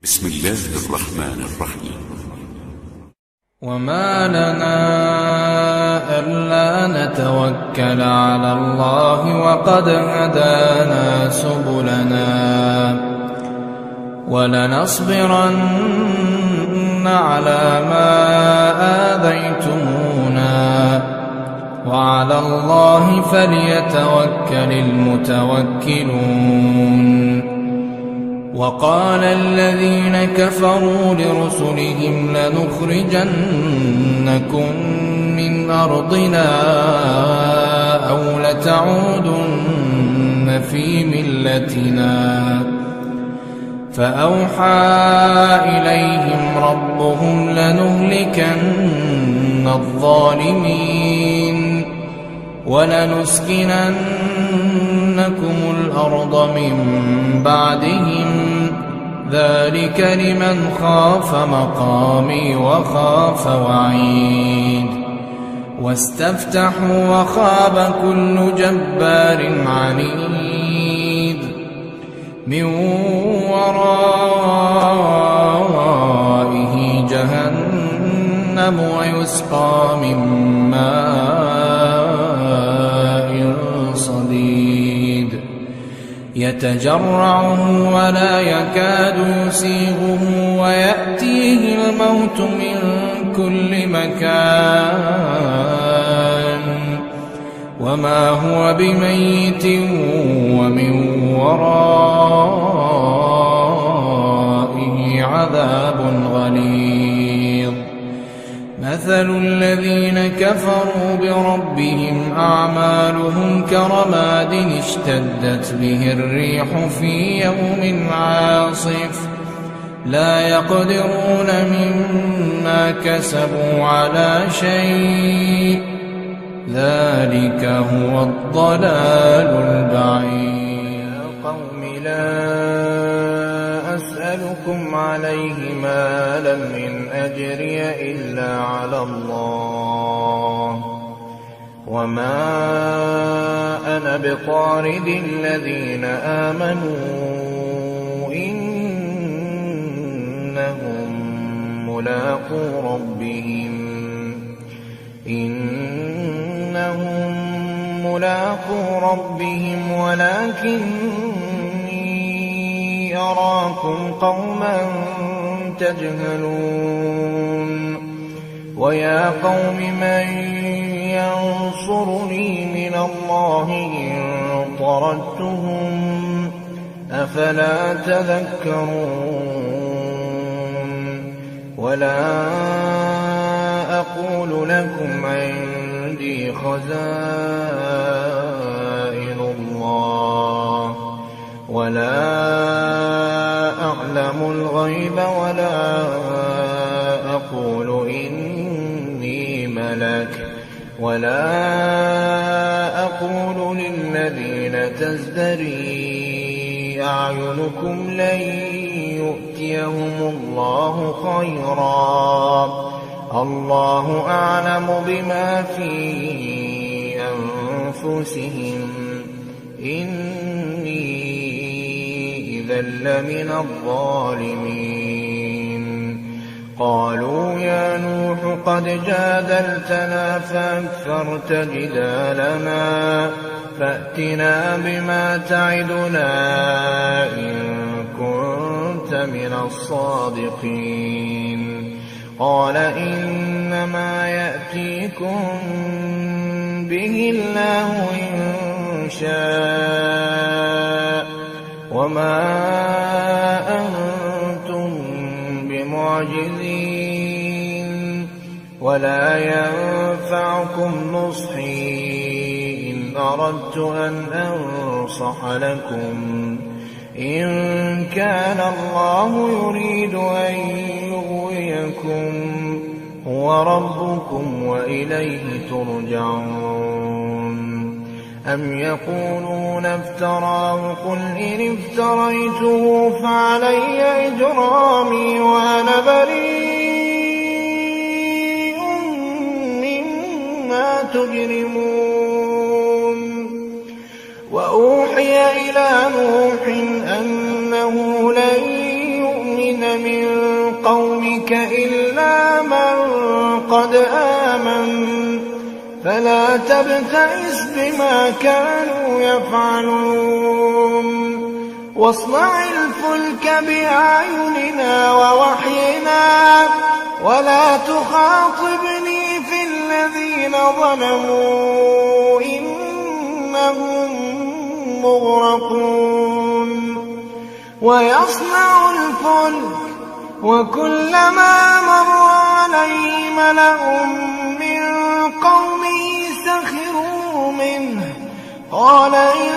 بسم الله الرحمن الرحيم. وما لنا ألا نتوكل على الله وقد هدانا سبلنا ولنصبرن على ما آذيتمونا وعلى الله فليتوكل المتوكلون. وقال الذين كفروا لرسلهم لنخرجنكم من أرضنا أو لتعودن في ملتنا فأوحى إليهم ربهم لنهلكن الظالمين ولنسكننكم الأرض من بعدهم ذلك لمن خاف مقامي وخاف وعيد. واستفتحوا وخاب كل جبار عنيد من ورائه جهنم ويسقى من ماء صديد يتجرعه ولا يكاد يسيغه ويأتيه الموت من كل مكان وما هو بميت ومن ورائه عذاب غليظ. مثل الذين كفروا بربهم أعمالهم كرماد اشتدت به الريح في يوم عاصف لا يقدرون مما كسبوا على شيء ذلك هو الضلال البعيد. يا قوم لا أسألكم عليه مالا إن أجري إلا على الله وما أنا بطارد الذين آمنوا إنهم ملاقو ربهم ولكني أراكم قوما تجهلون. ويا قوم من ينصرني من الله إن طردتهم أفلا تذكرون. ولا أقول لكم عندي خزائن الله ولا أعلم الغيب ولا أقول إني ملك ولا أقول للذين تزدري أعينكم لن يؤتيهم الله خيرا الله أعلم بما في أنفسهم إني إذا لمن الظالمين. قالوا يا نوح قد جادلتنا فأكثرت جدالنا فأتنا بما تعدنا إن كنت من الصادقين. قال إنما يأتيكم به الله إن شاء وما أنتم بمعجزين ولا ينفعكم نصحي إن أردت أن أنصح لكم إن كان الله يريد أن يغويكم هو ربكم وإليه ترجعون. أم يقولون افتراه قل إن افتريته فعلي إجرامي وأنا بريء مما تجرمون. وأوحي إلى نوح أنه لن يؤمن إلا من قد آمن فلا تبتئس بما كانوا يفعلون واصنع الفلك بأعيننا ووحينا ولا تخاطبني في الذين ظلموا إنهم مغرقون ويصنع الفلك وكلما مر عليه ملأ من قومه سخروا منه قال إن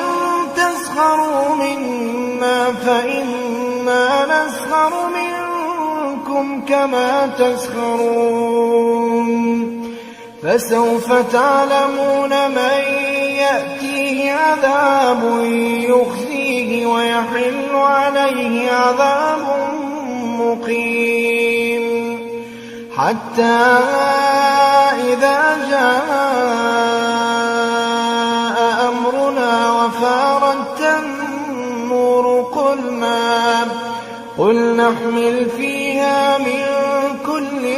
تسخروا منا فإنا نسخر منكم كما تسخرون فسوف تعلمون من يأتيه عذاب يخزيه ويحل عليه عذاب مقيم حتى إذا جاء أمرنا وفارت النور قل نحمل فيها من كل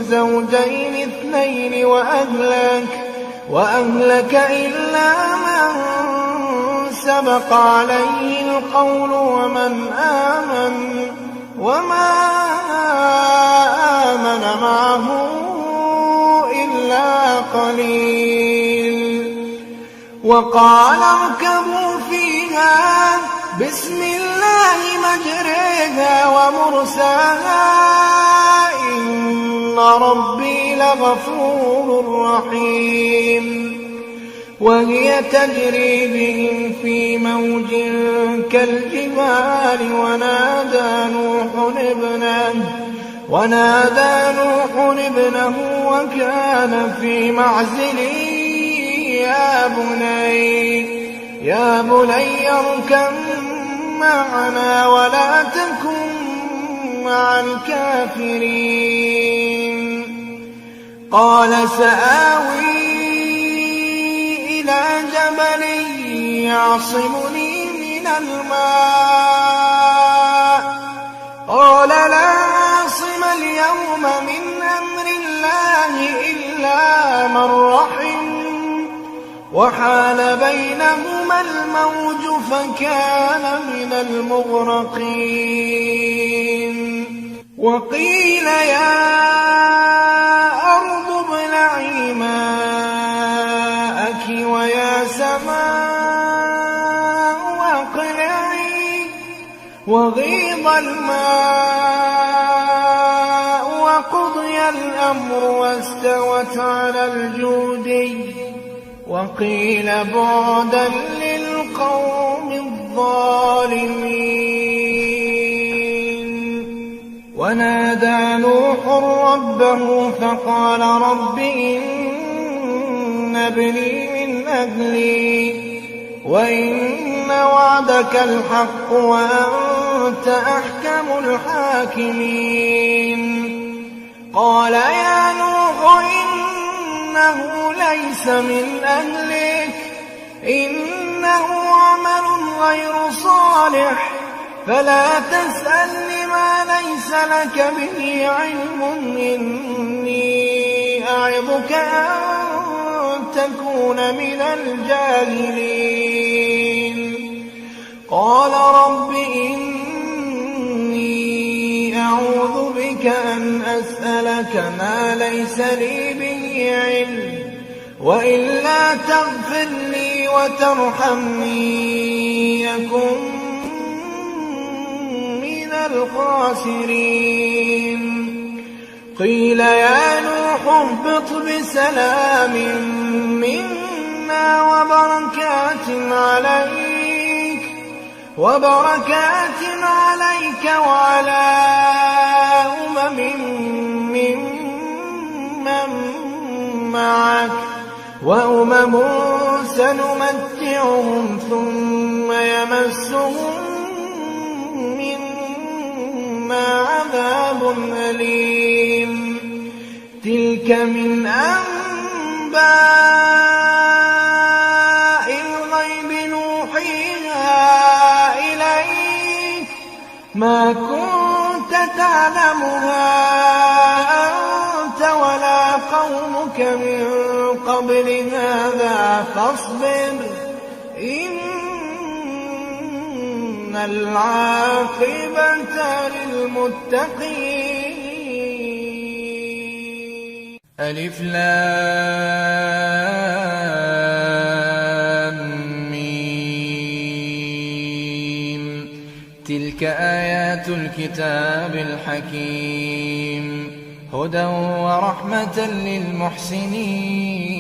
زوجين اثنين وأهلك إلا من سبق عليه القول وما آمن معه إلا قليل وقال اركبوا فيها بسم الله مجريها ومرساها إن ربي لغفور رحيم وهي تجري بهم في موج كالجبال ونادى نوح ابنه وكان في معزل يا بني اركب معنا ولا تكن مع الكافرين قال سآوي إلى جبل يعصمني من الماء قال لا عاصم اليوم من أمر الله إلا من رحم وحال بينهما الموج فكان من المغرقين وقيل يا أرض ابلعي ماءك ويا سماء أقلعي وغيض الماء وقضي الأمر واستوت على الجودي وقيل بعدا للقوم الظالمين ونادى نوح ربه فقال رب إن ابني من أهلي وإن وعدك الحق وأنت أحكم الحاكمين قال يا نوح إنه ليس من أهلك إنه عمل غير صالح فلا تسألني ما ليس لك به علم إني أعظك أن تكون من الجاهلين قال رب إني أعوذ بك أن أسألك ما ليس لي به علم وإلا تغفر لي وترحمني يكن من الخاسرين قيل يا نوح اهبط بسلام منا وبركات عليك وعلى ممن معك وأمم سنمتعهم ثم يمسهم منا عذاب أليم تلك من أنباء الغيب نوحيها إليك ما كنت تعلمها أنت ولا قومك من قبل هذا فاصبر إن العاقبة للمتقين. ألف لام ميم. تلك آيات الكتاب الحكيم هدى ورحمة للمحسنين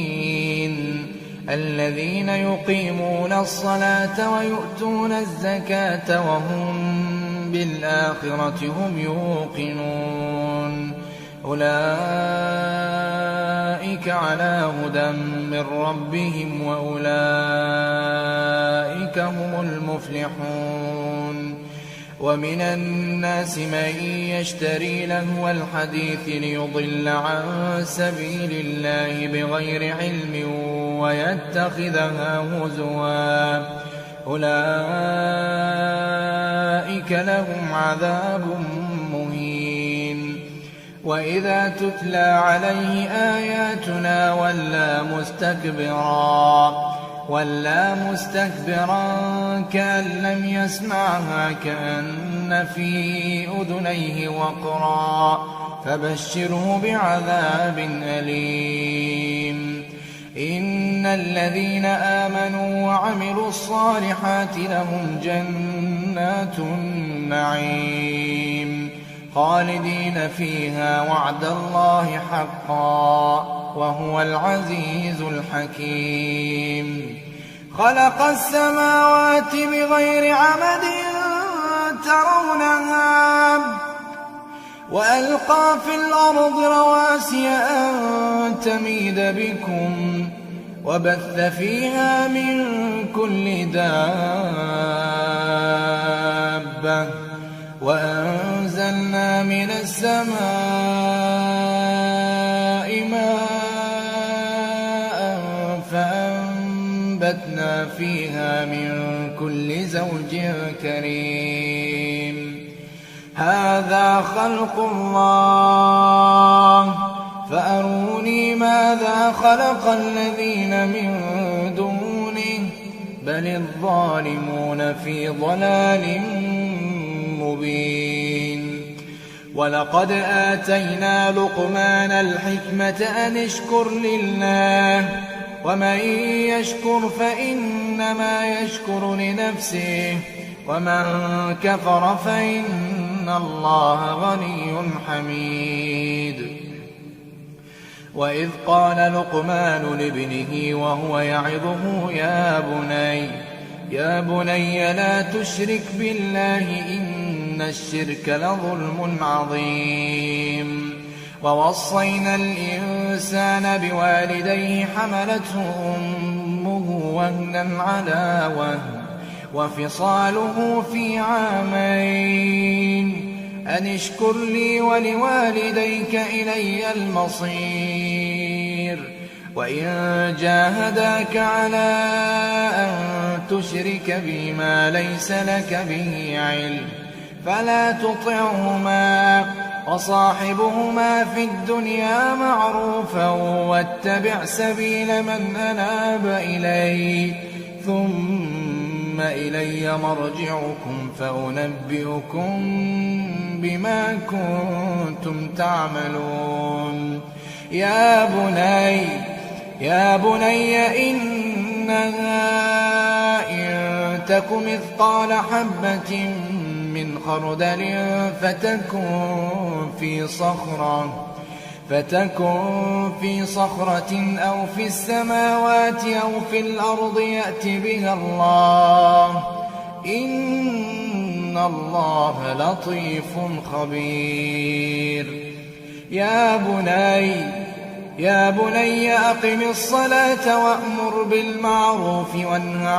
الذين يقيمون الصلاة ويؤتون الزكاة وهم بالآخرة هم يوقنون أولئك على هدى من ربهم وأولئك هم المفلحون. ومن الناس من يشتري لهو الحديث ليضل عن سبيل الله بغير علم ويتخذها هزوا أولئك لهم عذاب مهين. وإذا تتلى عليه آياتنا ولى مستكبرا كأن لم يسمعها كأن في أذنيه وقرا فبشره بعذاب أليم. إن الذين آمنوا وعملوا الصالحات لهم جنات النعيم خالدين فيها وعد الله حقا وهو العزيز الحكيم. خلق السماوات بغير عمد ترونها وألقى في الأرض رواسي أن تميد بكم وبث فيها من كل دابة وأنزلنا من السماء ماء فأنبتنا فيها من كل زوج كريم. هذا خلق الله فأروني ماذا خلق الذين من دونه بل الظالمون في ضلال مبين. ولقد آتينا لقمان الحكمة أن اشكر لله ومن يشكر فإنما يشكر لنفسه ومن كفر فإن الله غني حميد. وإذ قال لقمان لابنه وهو يعظه يا بني لا تشرك بالله إن الشرك لظلم عظيم. ووصينا الإنسان بوالديه حملته أمه وهنا على وهن وفصاله في عامين أن اشكر لي ولوالديك إلي المصير. وإن جاهداك على أن تشرك بي ما ليس لك به علم فلا تطعهما وصاحبهما في الدنيا معروفا واتبع سبيل من أناب إلي ثم إلي مرجعكم فأنبئكم بما كنتم تعملون. يا بني إنها إن تك مثقال حبة من خردل فتكن في صخرة أو في السماوات أو في الأرض يأت بها الله إن الله لطيف خبير. يا بني أقم الصلاة وأمر بالمعروف وانه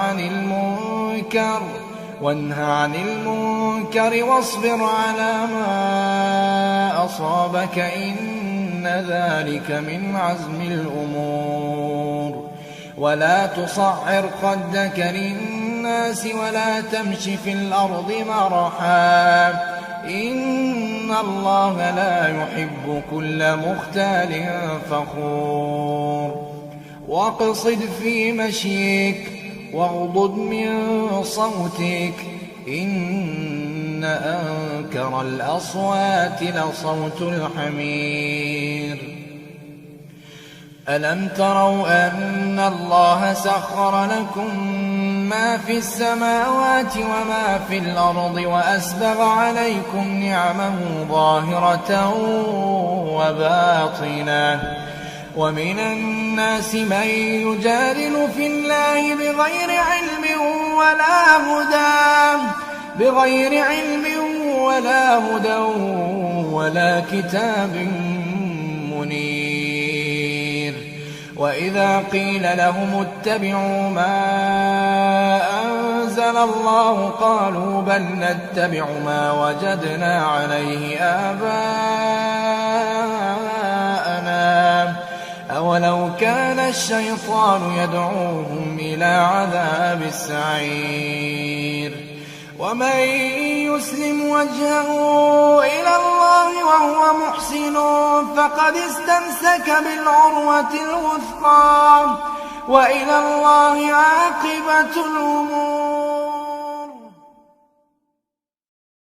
عن المنكر واصبر على ما أصابك إن ذلك من عزم الأمور. ولا تصعر خدك للناس ولا تمش في الأرض مرحا إن الله لا يحب كل مختال فخور واقصد في مشيك واغضض من صوتك إن أنكر الأصوات لصوت الحمير ألم تروا أن الله سخر لكم ما في السماوات وما في الأرض وأسبغ عليكم نعمه ظاهرة وباطنة ومن الناس من يجادل في الله بغير علم ولا هدى ولا كتاب منير وإذا قيل لهم اتبعوا ما أنزل الله قالوا بل نتبع ما وجدنا عليه آباءنا أولو كان الشيطان يدعوهم إلى عذاب السعير ومن يسلم وجهه إلى الله وهو محسن فقد استمسك بالعروة الوثقى وإلى الله عاقبة الأمور.